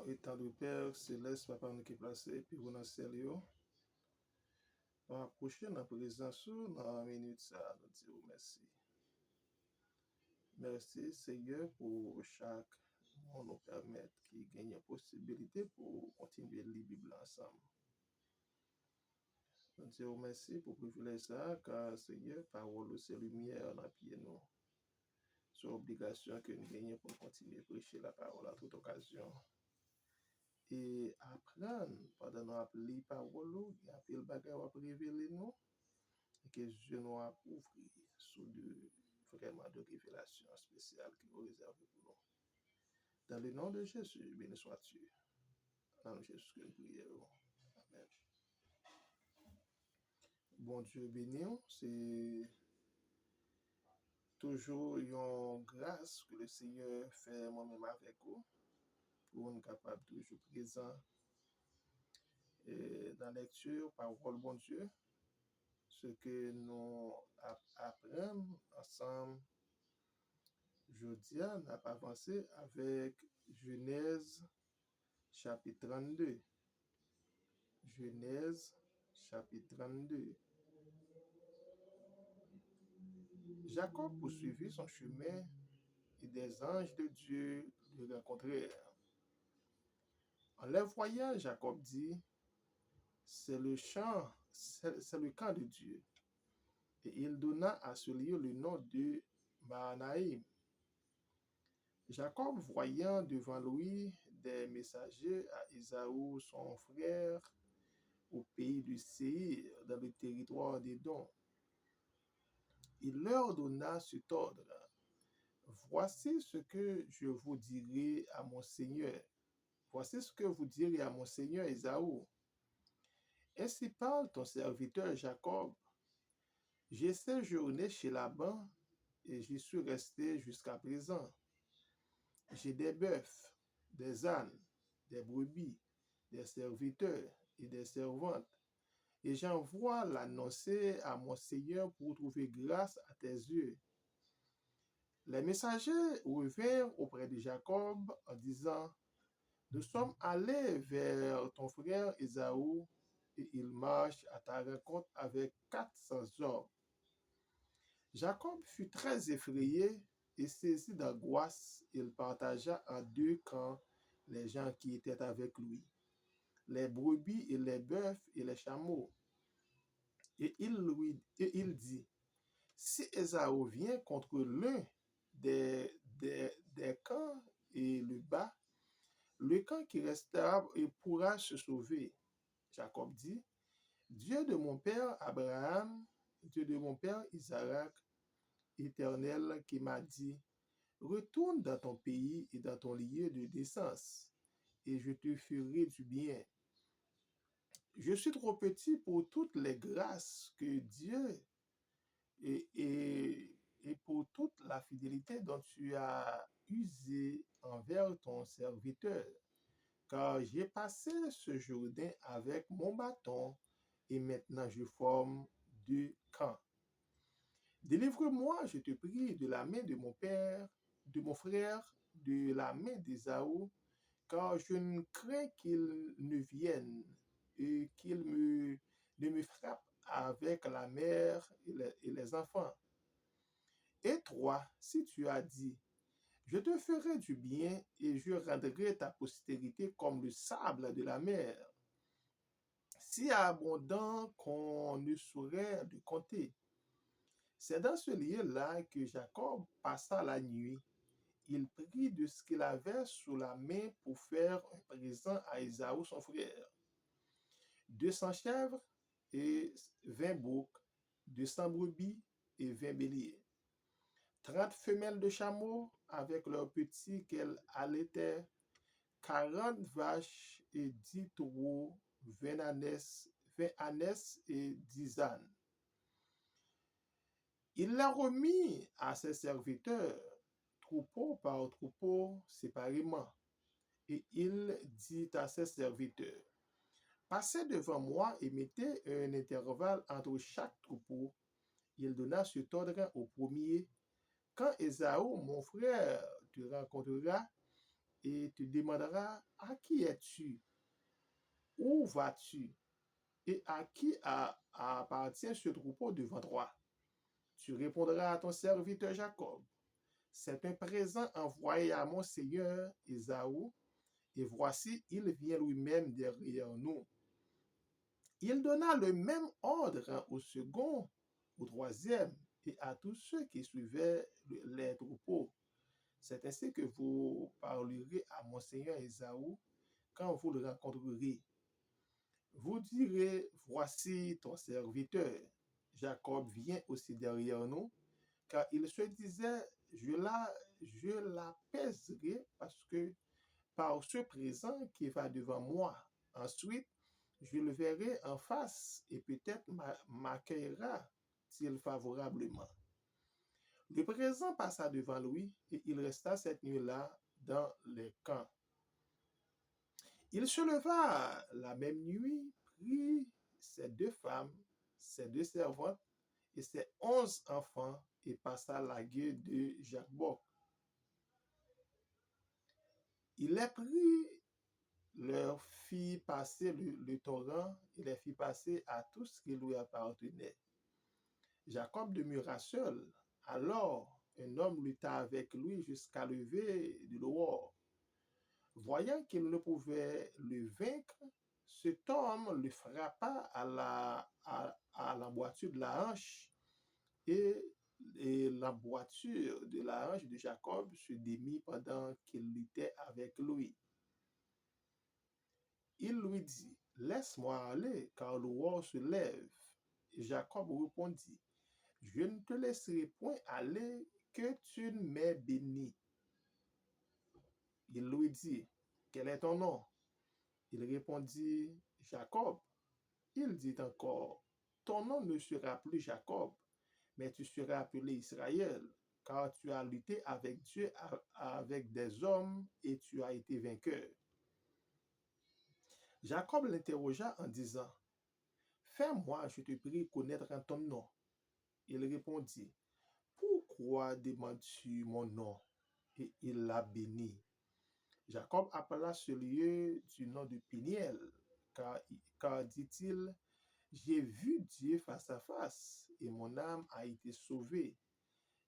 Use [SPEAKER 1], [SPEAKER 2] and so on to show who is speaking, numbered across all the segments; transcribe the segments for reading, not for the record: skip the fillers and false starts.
[SPEAKER 1] étant de Père céleste, papa nous qui placé, puis vous dans le ciel, yo. Dans la prochaine présence, dans la minute, ça, nous disons merci. Merci, Seigneur, pour chaque monde nous permettre qui gagne la possibilité pour continuer de lire la Bible ensemble. Nous disons merci pour le privilège ça, car Seigneur, parole, c'est lumière dans pied nous. C'est obligation que nous gagnons pour continuer à prêcher la parole à toute occasion. Et apprendre pendant nous appeler parole, il y a pile bagage à révéler nous et que Dieu nous a ouvert sous vraiment de révélations spéciales qui nous réservent pour nous. Dans le nom de Jésus, béni sois-tu. Dans le nom de Jésus que nous prions. Amen. Bon Dieu béni, c'est toujours une grâce que le Seigneur fait moi-même avec vous pour nous capables toujours présent dans la lecture, parole bon Dieu. Ce que nous apprenons ensemble, jeudi, on a avancé avec Genèse chapitre 32. Genèse chapitre 32. Jacob poursuivit son chemin et des anges de Dieu le rencontrèrent. En les voyant, Jacob dit, c'est le camp de Dieu. Et il donna à ce lieu le nom de Mahanaïm. Jacob, voyant devant lui des messagers à Ésaü, son frère, au pays du Séir, dans le territoire d'Édom, il leur donna cet ordre. Voici ce que je vous dirai à mon Seigneur. Voici ce que vous direz à mon Seigneur Ésaü. Ainsi parle ton serviteur Jacob. J'ai séjourné chez Laban et j'y suis resté jusqu'à présent. J'ai des bœufs, des ânes, des brebis, des serviteurs et des servantes, et j'envoie l'annoncer à mon Seigneur pour trouver grâce à tes yeux. Les messagers revinrent auprès de Jacob en disant, nous sommes allés vers ton frère Ésaü, et il marche à ta rencontre avec 400 hommes. Jacob fut très effrayé et saisi d'angoisse. Il partagea en deux camps les gens qui étaient avec lui, les brebis et les bœufs et les chameaux. Et il dit, si Ésaü vient contre l'un des camps et le bat, le camp qui restera pourra se sauver. Jacob dit, Dieu de mon père Abraham, Dieu de mon père Isaac, Éternel qui m'a dit, retourne dans ton pays et dans ton lieu de naissance, et je te ferai du bien. Je suis trop petit pour toutes les grâces que Dieu et pour toute la fidélité dont tu as usé envers ton serviteur, car j'ai passé ce Jourdain avec mon bâton, et maintenant je forme deux camps. Délivre-moi, je te prie, de la main de mon père, de mon frère, de la main d'Ésaü, car je ne crains qu'il ne vienne et qu'il ne me frappe avec la mère et les enfants. Et toi, si tu as dit, je te ferai du bien et je rendrai ta postérité comme le sable de la mer, si abondant qu'on ne saurait le compter. C'est dans ce lieu-là que Jacob passa la nuit. Il prit de ce qu'il avait sous la main pour faire un présent à Ésaü, son frère. 200 chèvres et 20 boucs, 200 brebis et 20 béliers. 30 femelles de chameaux avec leurs petits qu'elles allaitaient, 40 vaches et 10 taureaux, 20 ânesses et 10 ânes. Il l'a remis à ses serviteurs, troupeau par troupeau, séparément. Et il dit à ses serviteurs, passez devant moi et mettez un intervalle entre chaque troupeau. Il donna cet ordre au premier, quand Ésaü, mon frère, te rencontrera, et te demandera, à qui es-tu? Où vas-tu? Et à qui appartient ce troupeau devant toi? Tu répondras à ton serviteur Jacob. C'est un présent envoyé à mon seigneur Ésaü, et voici, il vient lui-même derrière nous. Il donna le même ordre au second, au troisième, et à tous ceux qui suivaient les troupeaux. C'est ainsi que vous parlerez à mon seigneur Ésaü quand vous le rencontrerez. Vous direz, voici ton serviteur. Jacob vient aussi derrière nous, car il se disait, je la pèserai parce que par ce présent qui va devant moi. Ensuite, je le verrai en face et peut-être m'accueillera-t-il favorablement. Le présent passa devant lui et il resta cette nuit-là dans les camps. Il se leva la même nuit, prit ses deux femmes, ses deux servantes et ses 11 enfants et passa la gueule de Jacques. Il les prit, leur fit passer le torrent et les fit passer à tout ce qui lui appartenait. Jacob demeura seul. Alors un homme lutta avec lui jusqu'à lever de l'aurore. Voyant qu'il ne pouvait le vaincre, cet homme le frappa à l'emboîture de la hanche et, et l'emboîture de la hanche de Jacob se démit pendant qu'il luttait avec lui. Il lui dit, laisse-moi aller, car l'aurore se lève. Et Jacob répondit, je ne te laisserai point aller que tu ne m'aies béni. Il lui dit, quel est ton nom? Il répondit, Jacob. Il dit encore, ton nom ne sera plus Jacob, mais tu seras appelé Israël, car tu as lutté avec Dieu, avec des hommes, et tu as été vainqueur. Jacob l'interrogea en disant, fais-moi, je te prie, connaître ton nom. Il répondit, pourquoi demandes-tu mon nom? Et il l'a béni. Jacob appela ce lieu du nom de Peniel, car dit-il, j'ai vu Dieu face à face, et mon âme a été sauvée.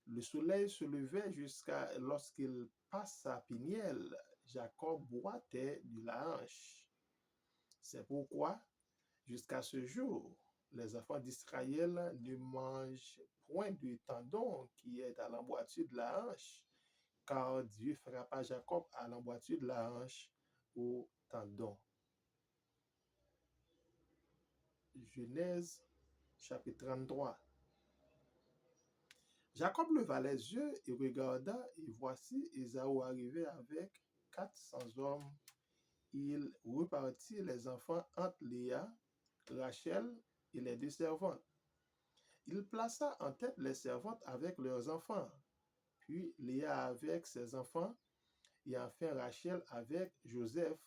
[SPEAKER 1] Le soleil se levait jusqu'à lorsqu'il passa à Peniel. Jacob boitait de la hanche. C'est pourquoi, jusqu'à ce jour, les enfants d'Israël ne mangent point de tendon qui est à l'emboîture de la hanche, car Dieu frappa Jacob à l'emboîture de la hanche au tendon. Genèse chapitre 33. Jacob leva les yeux et regarda, et voici Ésaü arrivait avec 400 hommes. Il repartit les enfants entre Léa, Rachel et les deux servantes. Il plaça en tête les servantes avec leurs enfants, puis Léa avec ses enfants, et enfin Rachel avec Joseph.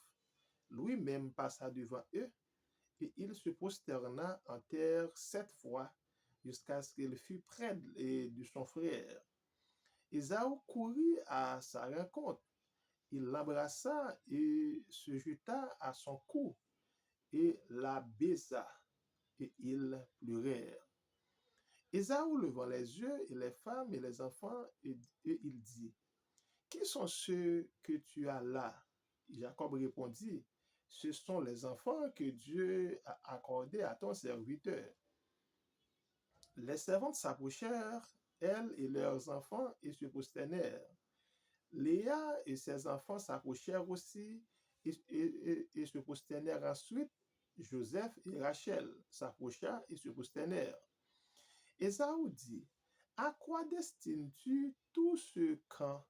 [SPEAKER 1] Lui-même passa devant eux, et il se prosterna en terre 7 fois, jusqu'à ce qu'il fût près de son frère. Ésaü courut à sa rencontre. Il l'embrassa et se jeta à son cou et la baisa, et ils pleurèrent. Ésaü levant les yeux et les femmes et les enfants, et il dit, qui sont ceux que tu as là? Jacob répondit, ce sont les enfants que Dieu a accordés à ton serviteur. Les servantes s'approchèrent, elles et leurs enfants, et se prosternèrent. Léa et ses enfants s'approchèrent aussi et se prosternèrent ensuite. Joseph et Rachel s'approchèrent et se prosternèrent. Ésaü dit, à quoi destines-tu tout ce camp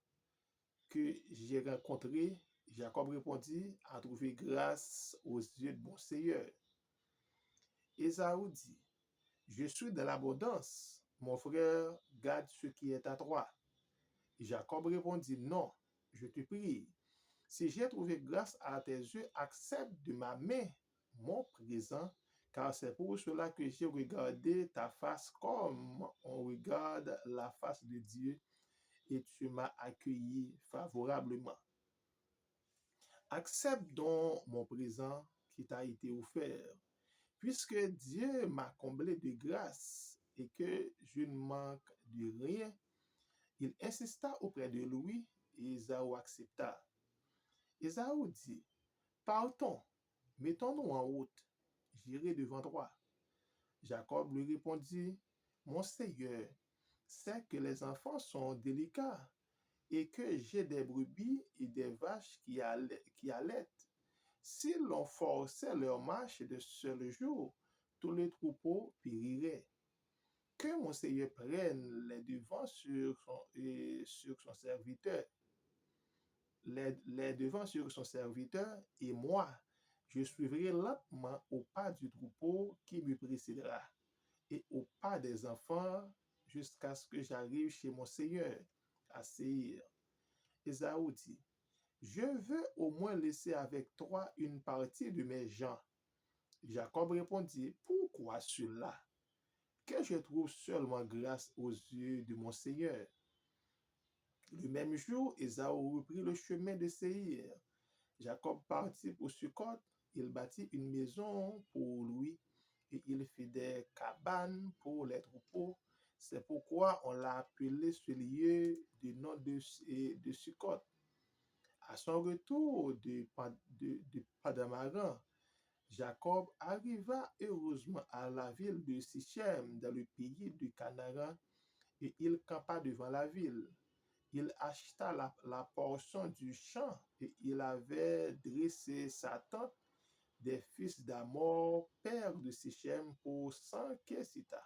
[SPEAKER 1] que j'ai rencontré? Jacob répondit, à trouver grâce aux yeux de mon Seigneur. Ésaü dit, je suis dans l'abondance, mon frère, garde ce qui est à toi. Jacob répondit, non, je te prie, si j'ai trouvé grâce à tes yeux, accepte de ma main mon présent, car c'est pour cela que j'ai regardé ta face comme on regarde la face de Dieu, et tu m'as accueilli favorablement. Accepte donc mon présent qui t'a été offert, puisque Dieu m'a comblé de grâce et que je ne manque de rien. Il insista auprès de lui et Ésaü accepta. Ésaü dit, partons, mettons-nous en route, j'irai devant toi. Jacob lui répondit, mon Seigneur, c'est que les enfants sont délicats et que j'ai des brebis et des vaches qui allaitent. Si l'on forçait leur marche de seul jour, tous les troupeaux périraient. Que mon Seigneur prenne les devants sur son serviteur, les devants sur son serviteur, et moi, je suivrai lentement au pas du troupeau qui me précédera, et au pas des enfants, jusqu'à ce que j'arrive chez mon Seigneur, à Séhir. Ésaü dit, je veux au moins laisser avec toi une partie de mes gens. Jacob répondit, pourquoi cela? Que je trouve seulement grâce aux yeux de mon Seigneur. Le même jour, Ésaü reprit le chemin de Séhir. Jacob partit pour Sukkot, il bâtit une maison pour lui et il fit des cabanes pour les troupeaux. C'est pourquoi on l'a appelé ce lieu du nom de Sukkot. À son retour de Padamaran, Jacob arriva heureusement à la ville de Sichem dans le pays de Canaan et il campa devant la ville. Il acheta la portion du champ et il avait dressé sa tente des fils d'Amor, père de Sichem, pour 100 kesita.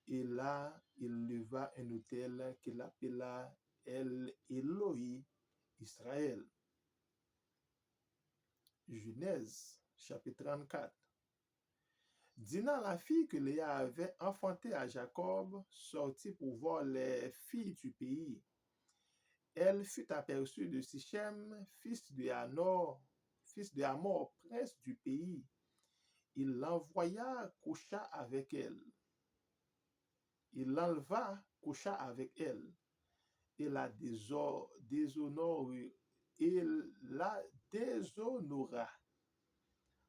[SPEAKER 1] Et là, il leva un autel qu'il appela El Eloi Israël. Genèse, chapitre 34. Dina, la fille que Léa avait enfantée à Jacob, sortit pour voir les filles du pays. Elle fut aperçue de Sichem, fils de Hamor, prince du pays. Il l'envoya, coucha avec elle. Il l'enleva, coucha avec elle, et la déshonora.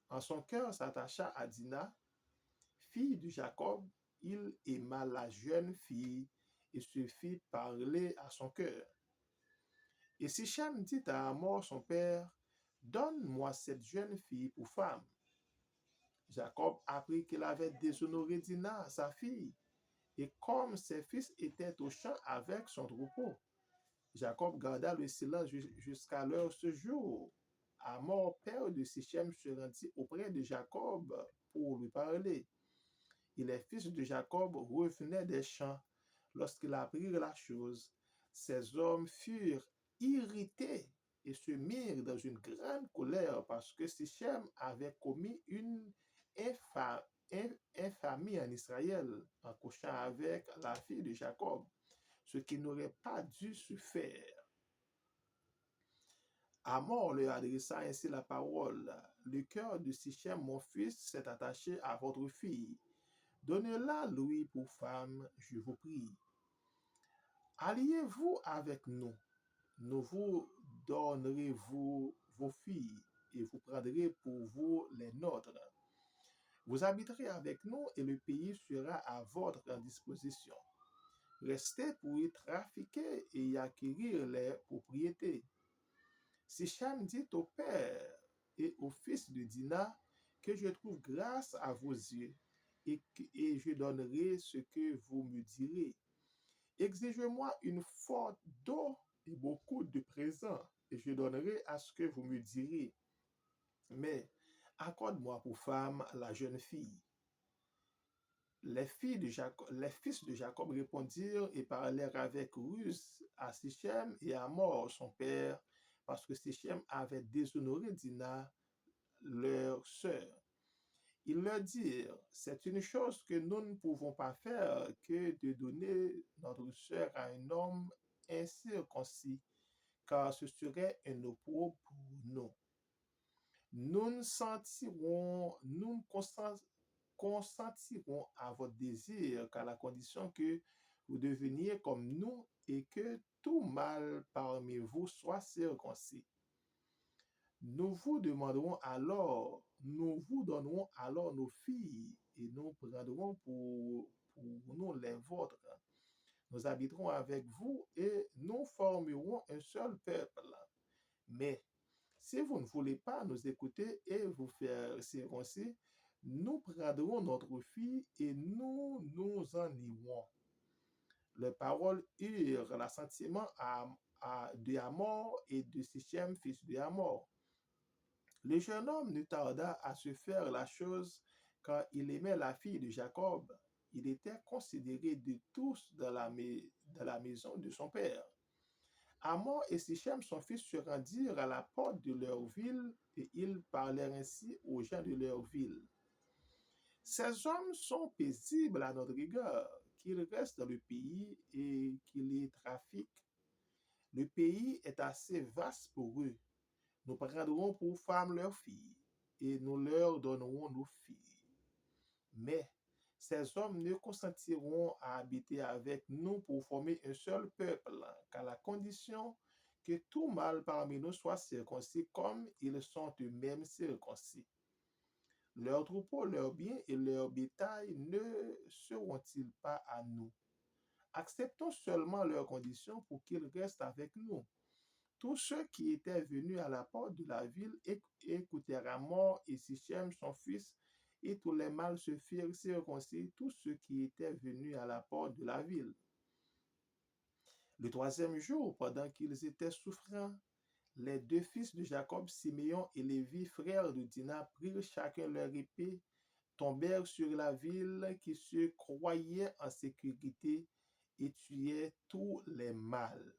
[SPEAKER 1] En son cœur s'attacha à Dina, fille de Jacob. Il aima la jeune fille et se fit parler à son cœur. Et Sichem dit à Hamor, son père, donne-moi cette jeune fille pour femme. Jacob apprit qu'il avait déshonoré Dina, sa fille, et comme ses fils étaient au champ avec son troupeau. Jacob garda le silence jusqu'à leur séjour. Hamor, père de Sichem, se rendit auprès de Jacob pour lui parler. Et les fils de Jacob revenaient des champs. Lorsqu'ils apprirent la chose, ces hommes furent irrités et se mirent dans une grande colère parce que Sichem avait commis une infamie en Israël en couchant avec la fille de Jacob, ce qui n'aurait pas dû se faire. Hamor leur adressa ainsi la parole. Le cœur de Sichem, mon fils, s'est attaché à votre fille. Donnez-la lui pour femme, je vous prie. Alliez-vous avec nous. Nous vous donnerez vos filles et vous prendrez pour vous les nôtres. Vous habiterez avec nous et le pays sera à votre disposition. Restez pour y trafiquer et y acquérir les propriétés. Sichem dit au père et au fils de Dina que je trouve grâce à vos yeux et je donnerai ce que vous me direz. Exigez-moi une faute d'eau et beaucoup de présents, et je donnerai à ce que vous me direz. Mais accorde-moi pour femme la jeune fille. Les fils de Jacob répondirent et parlèrent avec ruse à Sichem et à Hamor, son père, parce que Sichem avait déshonoré Dina, leur sœur. Ils leur dirent, c'est une chose que nous ne pouvons pas faire que de donner notre sœur à un homme incirconcis, car ce serait un opprobre pour nous. Nous consentirons à votre désir qu'à la condition que vous deveniez comme nous et que tout mâle parmi vous soit circoncis. Nous vous donnerons alors nos filles et nous prendrons pour nous les vôtres. Nous habiterons avec vous et nous formerons un seul peuple. Mais si vous ne voulez pas nous écouter et vous faire circoncis, nous prendrons notre fille et nous nous en irons. Les paroles eurent l'assentiment de Hamor et de Sichem, fils de Hamor. Le jeune homme ne tarda à se faire la chose car il aimait la fille de Jacob. Il était considéré de tous dans la maison de son père. Hamor et Sichem, son fils, se rendirent à la porte de leur ville et ils parlèrent ainsi aux gens de leur ville. Ces hommes sont paisibles à notre égard, qu'ils restent dans le pays et qu'ils les trafiquent. Le pays est assez vaste pour eux. Nous prendrons pour femmes leurs filles et nous leur donnerons nos filles. Mais ces hommes ne consentiront à habiter avec nous pour former un seul peuple, qu'à la condition que tout mâle parmi nous soit circoncis comme ils sont eux-mêmes circoncis. Leurs troupeaux, leurs biens et leurs bétail ne seront-ils pas à nous? Acceptons seulement leurs conditions pour qu'ils restent avec nous. Tous ceux qui étaient venus à la porte de la ville écoutèrent Hamor et Sichem son fils, et tous les mâles se firent circoncis, tous ceux qui étaient venus à la porte de la ville. Le troisième jour, pendant qu'ils étaient souffrants, les deux fils de Jacob, Siméon et Lévi, frères de Dina, prirent chacun leur épée, tombèrent sur la ville qui se croyait en sécurité et tuaient tous les mâles.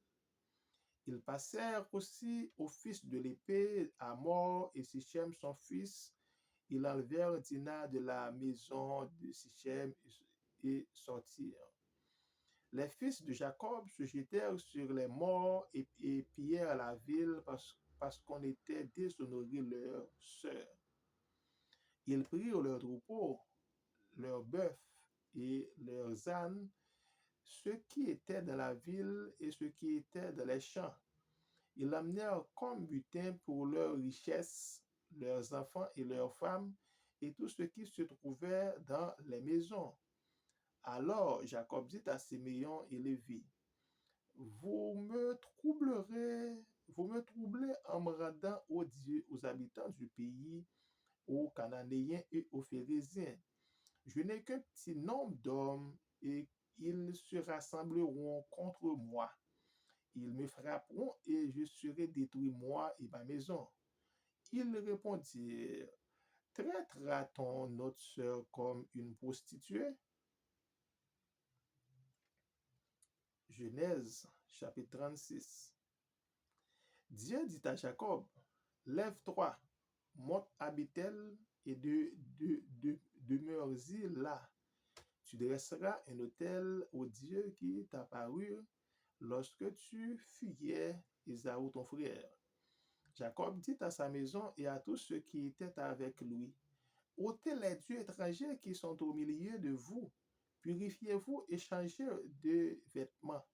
[SPEAKER 1] Ils passèrent aussi au fils de l'épée, Hamor et Sichem son fils. Ils enlevèrent Dina de la maison de Sichem et sortirent. Les fils de Jacob se jetèrent sur les morts et pillèrent la ville parce qu'on était déshonoré leur sœur. Ils prirent leurs troupeaux, leurs bœufs et leurs ânes, ceux qui étaient dans la ville et ceux qui étaient dans les champs. Ils l'amenèrent comme butin pour leurs richesses, leurs enfants et leurs femmes, et tout ce qui se trouvait dans les maisons. Alors Jacob dit à Siméon et Lévi, vous me troublez en me rendant aux dieux, aux habitants du pays, aux Cananéens et aux Phérésiens. Je n'ai qu'un petit nombre d'hommes et ils se rassembleront contre moi. Ils me frapperont et je serai détruit, moi et ma maison. Ils répondirent, traitera-t-on notre sœur comme une prostituée? Genèse chapitre 36. Dieu dit à Jacob, lève-toi, monte à Bethel et demeure-y là. Tu dresseras un autel au Dieu qui t'apparut lorsque tu fuyais Ésaü ton frère. Jacob dit à sa maison et à tous ceux qui étaient avec lui, ôtez les dieux étrangers qui sont au milieu de vous, purifiez-vous et changez de vêtements.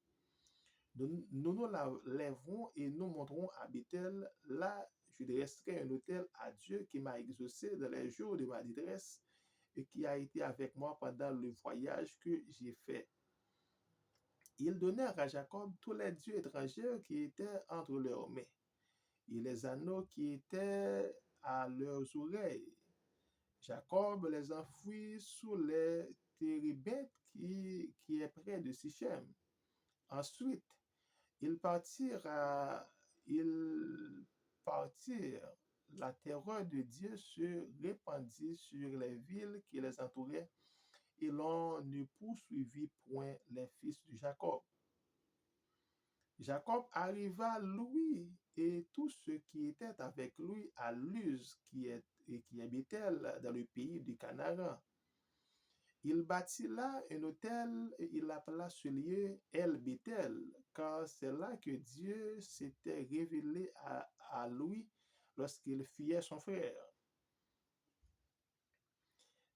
[SPEAKER 1] Nous lèverons et nous monterons à Bethel. Là, je dresserai un autel à Dieu qui m'a exaucé dans les jours de ma détresse et qui a été avec moi pendant le voyage que j'ai fait. Ils donnèrent à Jacob tous les dieux étrangers qui étaient entre leurs mains et les anneaux qui étaient à leurs oreilles. Jacob les enfouit sous les térébintes qui est près de Sichem. Ensuite, ils partirent, ils partirent. La terreur de Dieu se répandit sur les villes qui les entouraient et l'on ne poursuivit point les fils de Jacob. Jacob arriva, lui et tous ceux qui étaient avec lui, à Luz, qui est Bethel, dans le pays du Canaan. Il bâtit là un autel et il appela ce lieu El Bethel, car c'est là que Dieu s'était révélé à lui lorsqu'il fuyait son frère.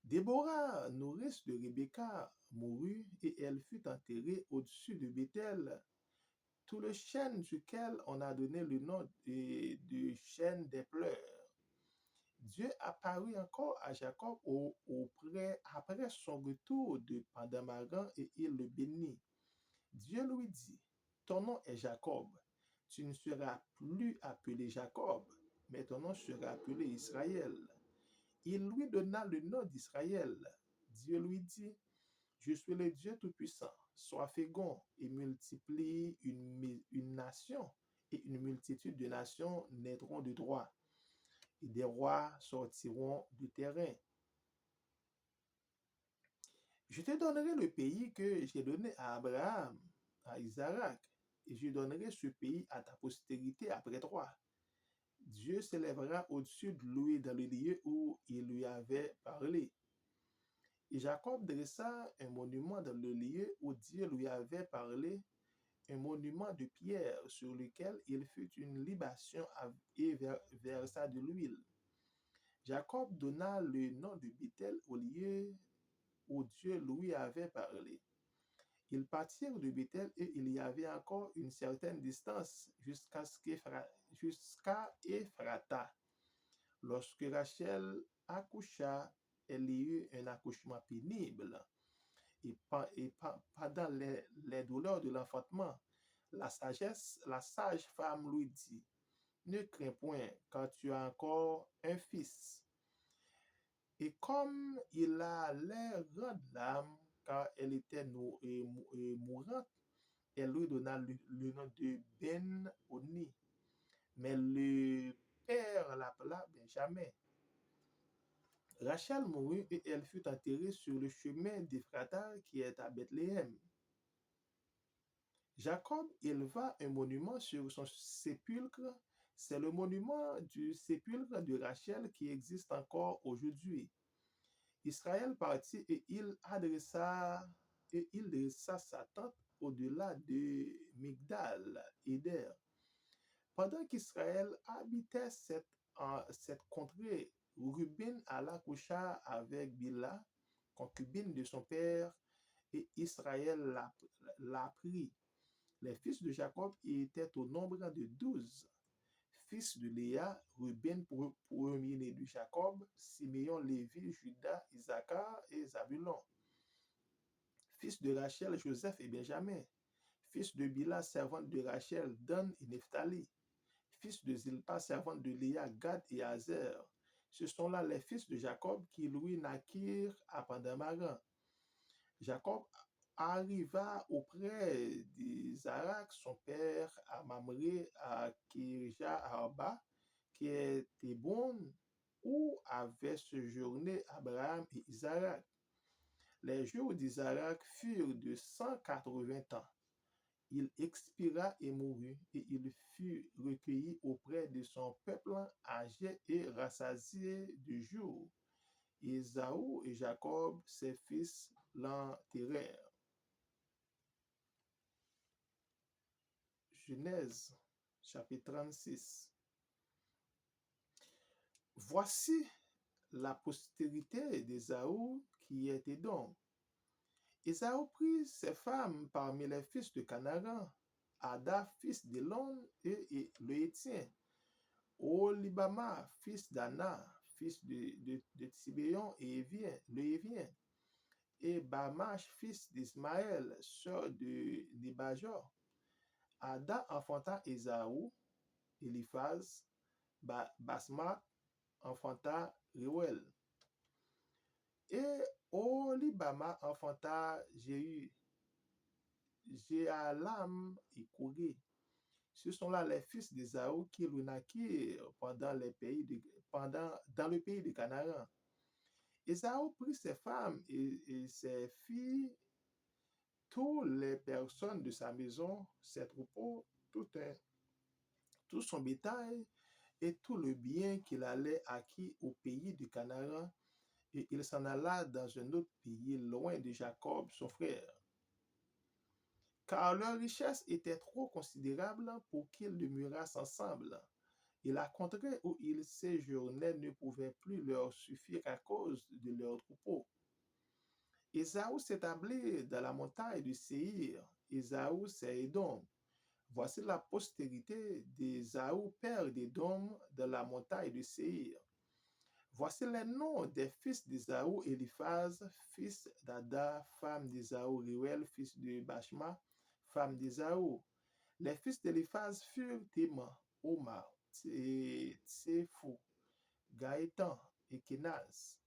[SPEAKER 1] Déborah, nourrice de Rebecca, mourut et elle fut enterrée au-dessus de Bethel. tout le chêne duquel on a donné le nom de chêne des pleurs. Dieu apparut encore à Jacob après son retour de Pandamaran et il le bénit. Dieu lui dit, ton nom est Jacob. Tu ne seras plus appelé Jacob, mais ton nom sera appelé Israël. Il lui donna le nom d'Israël. Dieu lui dit, je suis le Dieu Tout-Puissant. Sois fécond et multiplie une nation, et une multitude de nations naîtront de droit, et des rois sortiront du terrain. Je te donnerai le pays que j'ai donné à Abraham, à Isaac, et je donnerai ce pays à ta postérité après toi. Dieu s'élèvera au-dessus de lui dans le lieu où il lui avait parlé. Et Jacob dressa un monument dans le lieu où Dieu lui avait parlé, un monument de pierre sur lequel il fit une libation et versa de l'huile. Jacob donna le nom de Bethel au lieu où Dieu lui avait parlé. Ils partirent de Bethel et il y avait encore une certaine distance jusqu'à Ephrata. Lorsque Rachel accoucha, elle eut un accouchement pénible. Et pendant les douleurs de l'enfantement, la sage femme lui dit, ne crains point, car tu as encore un fils. Et comme il a l'air grande l'âme, car elle était mourante, elle lui donna le nom de Ben-Oni. Mais le père l'appela Benjamin. Rachel mourut et elle fut enterrée sur le chemin d'Ephrata qui est à Bethléem. Jacob éleva un monument sur son sépulcre. C'est le monument du sépulcre de Rachel qui existe encore aujourd'hui. Israël partit et il dressa sa tente au-delà de Migdal Eder. Pendant qu'Israël habitait cette contrée, Ruben alla coucha avec Bila, concubine de son père, et Israël l'a pris. Les fils de Jacob étaient au nombre de 12. Fils de Léa, Ruben, premier-né de Jacob, Siméon, Lévi, Juda, Isaacar et Zabulon. Fils de Rachel, Joseph et Benjamin. Fils de Bila, servante de Rachel, Dan et Nephtali. Fils de Zilpa, servante de Léa, Gad et Azer. Ce sont là les fils de Jacob qui lui naquirent à Pandamaran. Jacob arriva auprès d'Isaac, son père, à Mamré, à Kirja Arba, qui était bonne, où avaient séjourné Abraham et Isaac. Les jours d'Isaac furent de 180 ans. Il expira et mourut, et il fut recueilli auprès de son peuple âgé et rassasié du jour. Ésaü et Jacob, ses fils, l'enterrèrent. Genèse, chapitre 36. Voici la postérité d'Ésaü qui est Édom. Ésaü prit ses femmes parmi les fils de Canaan, Ada, fils d'Élon, et le Hétien, Olibama, fils d'Anna, fils de Tibéon, et le Hévien, et Bamash, fils d'Ismaël, sœur de Nébajor. Ada enfanta Ésaü, Eliphaz, Basmat enfanta Reuel. Et Olibama enfanta Jéalam et Coré. Ce sont là les fils d'Ésaü qui lui naquirent dans le pays de Canaan. Ésaü prit ses femmes et ses filles, toutes les personnes de sa maison, ses troupeaux, tout son bétail et tout le bien qu'il allait acquis au pays de Canaan, et il s'en alla dans un autre pays, loin de Jacob, son frère. Car leur richesse était trop considérable pour qu'ils demeurassent ensemble, et la contrée où ils séjournaient ne pouvait plus leur suffire à cause de leurs troupeaux. Ésaü s'établit dans la montagne du Séhir. Ésaü, c'est Édom. Voici la postérité d'Ésaü, père d'Édom, de la montagne de Séir. Voici les noms des fils d'Ésaü: Éliphaz, fils d'Ada, femme d'Ésaü; Réuel, fils de Bashma, femme d'Ésaü. Les fils d'Éliphaz furent Théman, Omar, Tsépho, Gaëtan et Kenaz.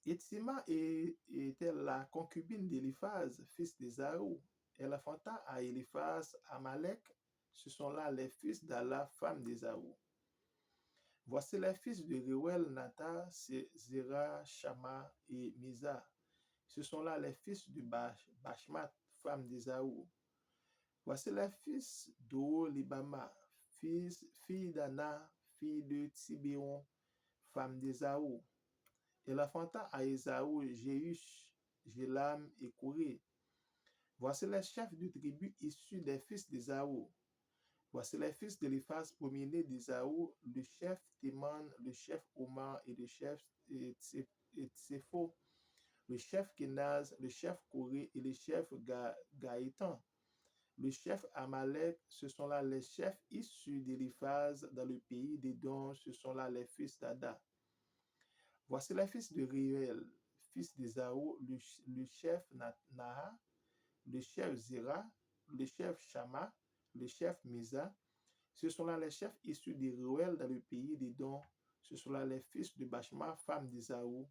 [SPEAKER 1] Et Tsima était la concubine d'Éliphaz, fils d'Ésaü. Elle enfanta à Éliphaz Amalek. Ce sont là les fils d'Ala, femme d'Ésaü. Voici les fils de Réuel, Nata, Zéra, Shama et Misa. Ce sont là les fils de Bashmat, femme d'Ésaü. Voici les fils d'Oholibama, fille d'Anna, fille de Tibéon, femme d'Ésaü. Elle enfanta à Ésaü Jéhush, Jélam et Coré. Voici les chefs de tribu issus des fils d'Ésaü. Voici les fils d'Éliphaz, premier-né d'Ésaü, le chef Théman, le chef Omar et le chef Tsépho, le chef Kenaz, le chef Coré et le chef Gaëtan. Le chef Amalek, ce sont là les chefs issus d'Éliphaz dans le pays d'Édom, ce sont là les fils d'Ada. Voici les fils de Réuel, fils d'Ésaü, le chef Naha, le chef Zéra, le chef Shama, le chef Misa. Ce sont là les chefs issus de Réuel dans le pays d'Édom. Ce sont là les fils de Bashma, femme d'Ésaü.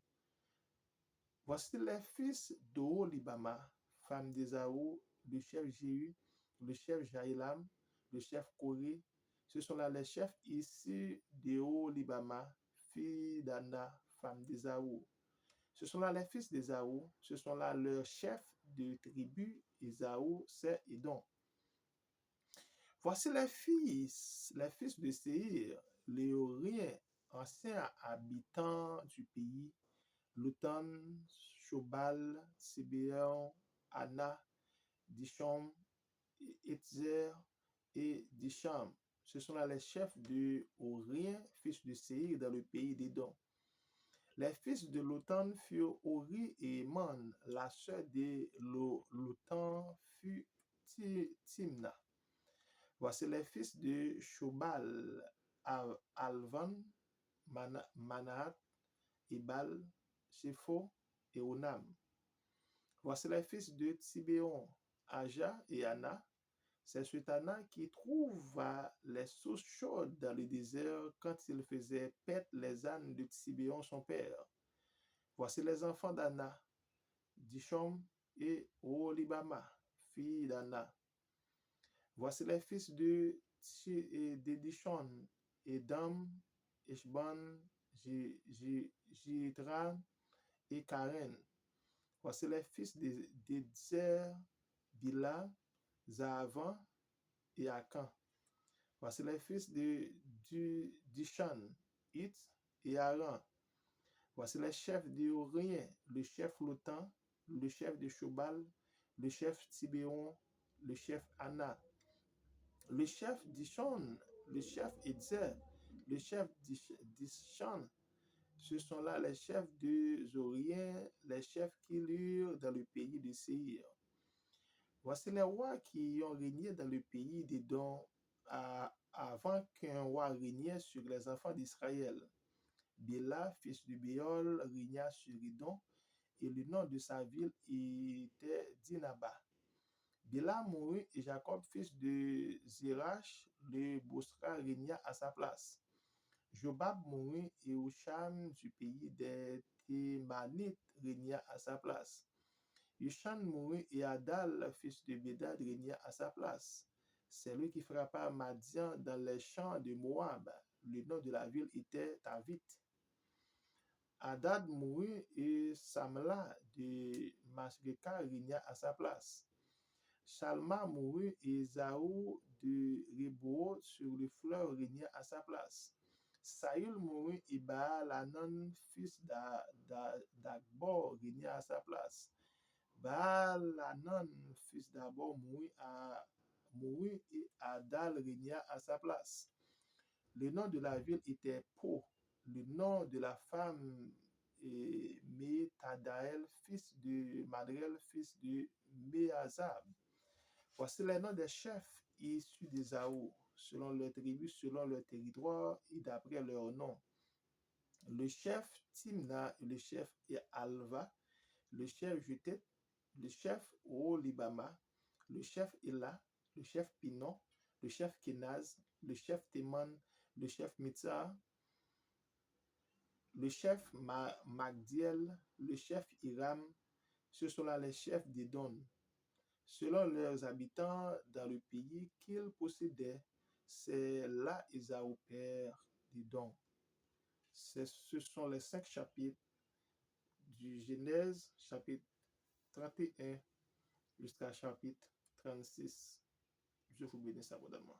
[SPEAKER 1] Voici les fils d'Oholibama, femme d'Ésaü, le chef Jéhu, le chef Jaïlam, le chef Coré. Ce sont là les chefs issus d'Oholibama, fille d'Anna, femme d'Ésaü. Ce sont là les fils d'Ésaü. Ce sont là leurs chefs de tribu. Ésaü, c'est Édom. Voici les fils de Séir, les Horiens, anciens habitants du pays: Lotan, Shobal, Sibéon, Anna, Dishon, Etzer et Disham. Ce sont là les chefs de Horiens, fils de Séir, dans le pays d'Édom. Les fils de Lotan furent Hori et Man. La sœur de Lotan fut Timna. Voici les fils de Shobal: Alvan, Manahat, Ebal, Shepho et Onam. Voici les fils de Tibéon: Aja et Anna. C'est ce Anna qui trouva les sources chaudes dans le désert quand il faisait paître les ânes de Tibéon son père. Voici les enfants d'Anna: Dishom et Oholibama, fille d'Anna. Voici les fils de Dishon: Edam, Eshban, Jitran et Karen. Voici les fils d'Edzer, Bila, Zaavan et Akan. Voici les fils de Dishan, It et Aran. Voici les chefs de Horien: le chef Lotan, le chef de Shobal, le chef Tibéon, le chef Anna, le chef Dishon, le chef Edzer, le chef Dishan. Ce sont là les chefs des Horiens, les chefs qui lurent dans le pays de Séir. Voici les rois qui ont régné dans le pays d'Édom avant qu'un roi régnait sur les enfants d'Israël. Béla, fils de Béol, régna sur Édom, et le nom de sa ville était Dinaba. Béla mourut et Jacob, fils de Zérach, le Bosra, régna à sa place. Jobab mourut et Husham du pays des Thémanites régna à sa place. Yushan mourut et Adal, fils de Bédad, régna à sa place. C'est lui qui frappa Madian dans les champs de Moab. Le nom de la ville était Tavit. Hadad mourut et Samla de Masreka régna à sa place. Shalma mourut et Esaü de Rebo sur le fleuve régna à sa place. Saül mourut et Baal-Hanan, fils d'Akbor, régna à sa place. Baal-Hanan, fils d'Akbor, mourut et Adal régna à sa place. Le nom de la ville était Po. Le nom de la femme est Métadaël, fils de Madrel, fils de Méazab. Voici les noms des chefs issus d'Ésaü, selon leurs tribus, selon leur territoire et d'après leur nom. Le chef Timna, le chef Alva, le chef Jutet, le chef Olibama, le chef Ela, le chef Pinon, le chef Kenaz, le chef Teman, le chef Mitzar, le chef Magdiel, le chef Hiram. Ce sont là les chefs d'Édon, selon leurs habitants dans le pays qu'ils possédaient. C'est là Ésaü, père d'Édon. Ce sont les 5 chapitres du Genèse, chapitre 31 jusqu'à chapitre 36. Je vous bénisse abondamment.